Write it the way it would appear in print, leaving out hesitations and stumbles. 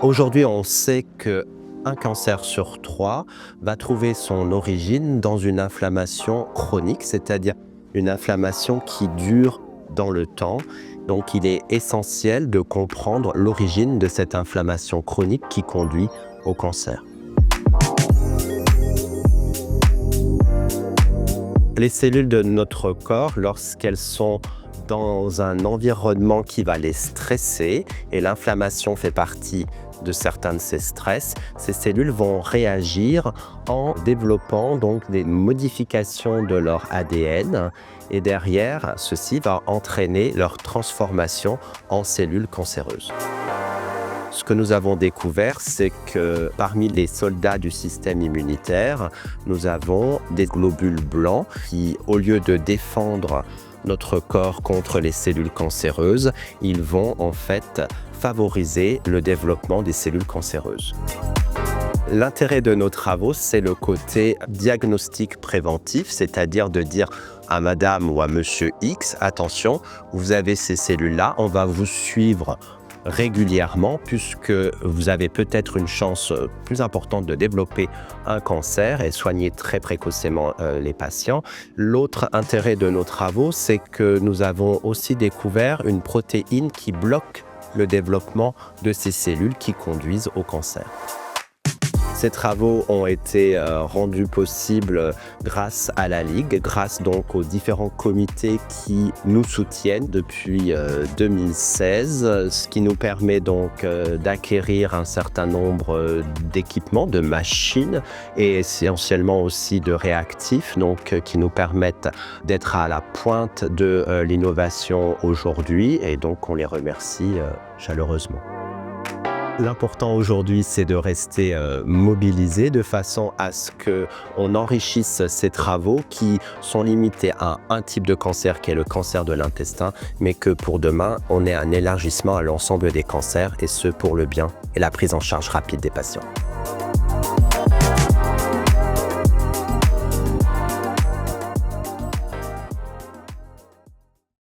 Aujourd'hui, on sait qu'un cancer sur 3 va trouver son origine dans une inflammation chronique, c'est-à-dire une inflammation qui dure dans le temps. Donc, il est essentiel de comprendre l'origine de cette inflammation chronique qui conduit au cancer. Les cellules de notre corps, lorsqu'elles sont dans un environnement qui va les stresser, et l'inflammation fait partie de certains de ces stress, ces cellules vont réagir en développant donc des modifications de leur ADN, et derrière, ceci va entraîner leur transformation en cellules cancéreuses. Ce que nous avons découvert, c'est que parmi les soldats du système immunitaire, nous avons des globules blancs qui, au lieu de défendre notre corps contre les cellules cancéreuses, ils vont en fait favoriser le développement des cellules cancéreuses. L'intérêt de nos travaux, c'est le côté diagnostic préventif, c'est-à-dire de dire à madame ou à monsieur X, attention, vous avez ces cellules-là, on va vous suivre régulièrement puisque vous avez peut-être une chance plus importante de développer un cancer et soigner très précocement les patients. L'autre intérêt de nos travaux, c'est que nous avons aussi découvert une protéine qui bloque le développement de ces cellules qui conduisent au cancer. Ces travaux ont été rendus possibles grâce à la Ligue, grâce donc aux différents comités qui nous soutiennent depuis 2016, ce qui nous permet donc d'acquérir un certain nombre d'équipements, de machines et essentiellement aussi de réactifs, donc qui nous permettent d'être à la pointe de l'innovation aujourd'hui, et donc on les remercie chaleureusement. L'important aujourd'hui, c'est de rester mobilisé de façon à ce qu'on enrichisse ces travaux qui sont limités à un type de cancer qui est le cancer de l'intestin, mais que pour demain, on ait un élargissement à l'ensemble des cancers, et ce pour le bien et la prise en charge rapide des patients.